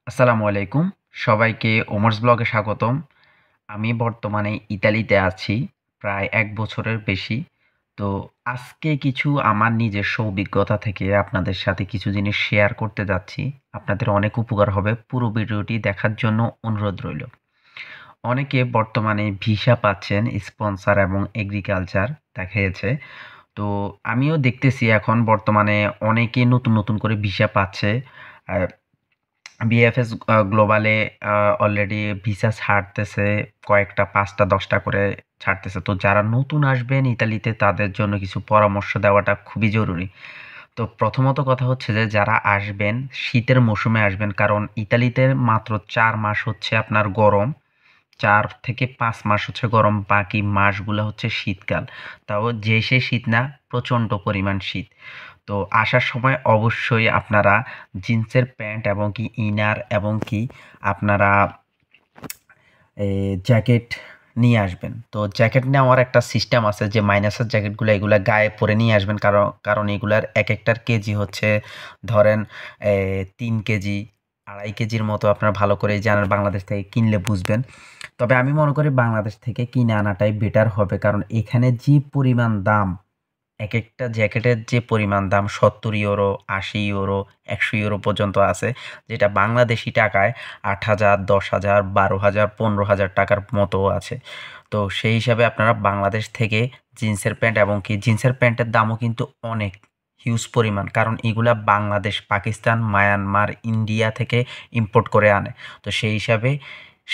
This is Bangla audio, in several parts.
আসসালামু আলাইকুম। সবাইকে ওমরস ব্লগে স্বাগতম। আমি বর্তমানে ইতালিতে আছি প্রায় ১ বছরের বেশি। তো আজকে কিছু আমার নিজস্ব অভিজ্ঞতা থেকে আপনাদের সাথে কিছু জিনিস শেয়ার করতে যাচ্ছি। আপনাদের অনেক উপকার হবে। পুরো ভিডিওটি দেখার জন্য অনুরোধ রইল। অনেকে বর্তমানে ভিসা পাচ্ছেন স্পন্সর এবং এগ্রিকালচার দেখা গেছে। তো আমিও দেখতেছি এখন বর্তমানে অনেকে নতুন করে ভিসা পাচ্ছে। আ বিএফএস গ্লোবালে অলরেডি ভিসা ছাড়তেছে কয়েকটা ৫টা ১০টা করে ছাড়তেছে। তো যারা নতুন আসবেন ইতালিতে তাদের জন্য কিছু পরামর্শ দেওয়াটা খুবই জরুরি। তো প্রথমত কথা হচ্ছে যে যারা আসবেন শীতের মৌসুমে আসবেন কারণ ইতালিতে মাত্র ৪ মাস হচ্ছে আপনার গরম। ৪ থেকে ৫ মাস হচ্ছে গরম, বাকি মাসগুলা হচ্ছে শীতকাল। তাও যে সে শীত না, প্রচণ্ড পরিমাণ শীত। তো আসার সময় অবশ্যই আপনারা জিন্সের প্যান্ট এবং কি ইনার এবং কি আপনারা জ্যাকেট নিয়ে আসবেন। তো জ্যাকেট নেওয়ার একটা সিস্টেম আছে যে মাইনাসের জ্যাকেটগুলা এগুলা গায়ে পরে নিয়ে আসবেন কারণ এগুলার একেকটার কেজি হচ্ছে ধরেন ৩ কেজি, ২.৫ কেজির মতো আপনারা ভালো করেই জানেন বাংলাদেশ থেকে কিনলে বুঝবেন। তবে আমি মনে করি বাংলাদেশ থেকে কিনে আনাটাই বেটার হবে কারণ এখানে যে পরিমাণ দাম একেকটা জ্যাকেটের যে পরিমাণ দাম ৭০ ইউরো, ৮০ ইউরো, ১০০ ইউরো পর্যন্ত আছে। যেটা বাংলাদেশী টাকায় ৮,০০০, ১০,০০০, ১২,০০০, ১৫,০০০ টাকার মতো আছে। তো সেই হিসাবে আপনারা বাংলাদেশ থেকে জিন্সের প্যান্ট এবং কি জিন্সের প্যান্টের দামও কিন্তু অনেক হিউজ পরিমাণ। কারণ এগুলা বাংলাদেশ, পাকিস্তান, মায়ানমার, ইন্ডিয়া থেকে ইম্পোর্ট করে আনে। তো সেই হিসাবে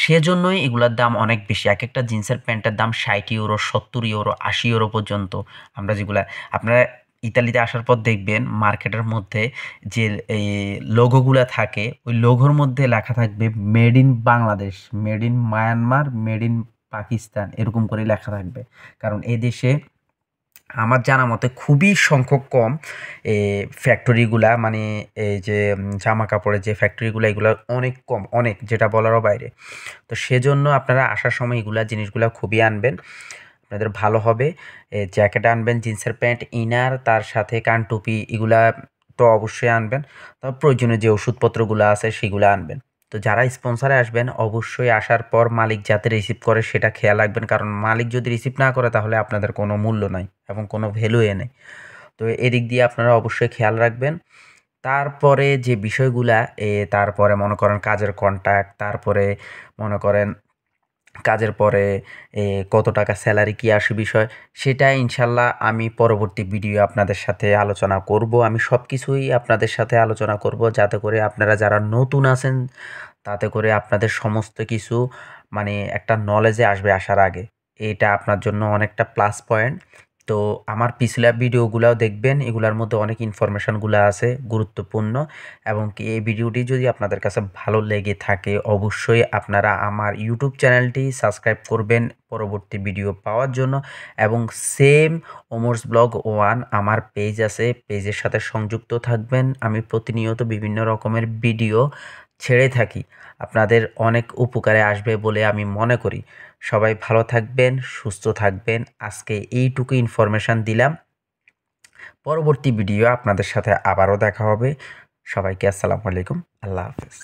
সেজন্যই এগুলার দাম অনেক বেশি। একেকটা জিন্সের প্যান্টের দাম ৬০ ইউরো, ৭০ ইউরো, ৮০ ইউরো পর্যন্ত। আমরা যেগুলা আপনারা ইতালিতে আসার পর দেখবেন মার্কেটের মধ্যে যে এই লোগোগুলা থাকে, ওই লোগোর মধ্যে লেখা থাকবে made in Bangladesh, made in Myanmar, made in Pakistan এরকম করে লেখা থাকবে। কারণ এদেশে আমার জানা মতে খুবই সংখ্যক কম ফ্যাক্টরিগুলা মানে এই যে জামা কাপড়ের যে ফ্যাক্টরিগুলা এগুলা অনেক কম, অনেক যেটা বলারও বাইরে। তো সেজন্য আপনারা আসার সময় এগুলা জিনিসগুলা খুবই আনবেন। আপনাদের ভালো হবে। জ্যাকেট আনবেন, জিন্সের প্যান্ট, ইনার তার সাথে কানটুপি এগুলা তো অবশ্যই আনবেন। তারপর প্রয়োজনীয় যে ওষুধপত্রগুলা আছে সেগুলা আনবেন। তো যারা স্পন্সরে আসবেন অবশ্যই আসার পর মালিক যাতে রিসিভ করে সেটা খেয়াল রাখবেন। কারণ মালিক যদি রিসিভ না করে তাহলে আপনাদের কোনো মূল্য নাই এবং কোনো ভ্যালুই নেই। তো এদিক দিয়ে আপনারা অবশ্যই খেয়াল রাখবেন। তারপরে যে বিষয়গুলা তারপরে মনে করেন কাজের কন্ট্রাক্ট, তারপরে মনে করেন কাজের পরে কত টাকা স্যালারি কি আসে বিষয়, সেটা ইনশাল্লাহ আমি পরবর্তী ভিডিও আপনাদের সাথে আলোচনা করব। আমি সব কিছুই আপনাদের সাথে আলোচনা করব যাতে করে আপনারা যারা নতুন আছেন তাতে করে আপনাদের সমস্ত কিছু মানে একটা নলেজে আসবে আসার আগে। এটা আপনার জন্য অনেকটা প্লাস পয়েন্ট। তো আমার পিছলা ভিডিওগুলাও দেখবেন, এগুলার মধ্যে অনেক ইনফরমেশনগুলো আছে গুরুত্বপূর্ণ এবং কি এই ভিডিওটি যদি আপনাদের কাছে ভালো লেগে থাকে অবশ্যই আপনারা আমার ইউটিউব চ্যানেলটি সাবস্ক্রাইব করবেন পরবর্তী ভিডিও পাওয়ার জন্য এবং সেম ওমরস ব্লগ 1 আমার পেজ আছে, পেজের সাথে সংযুক্ত থাকবেন। আমি প্রতিনিয়ত বিভিন্ন রকমের ভিডিও ছেড়ে থাকি, আপনাদের অনেক উপকারে আসবে বলে আমি মনে করি। সবাই ভালো থাকবেন, সুস্থ থাকবেন। আজকে এইটুকু ইনফরমেশন দিলাম। পরবর্তী ভিডিও আপনাদের সাথে আবারও দেখা হবে। সবাইকে আসসালামু আলাইকুম। আল্লাহ হাফেজ।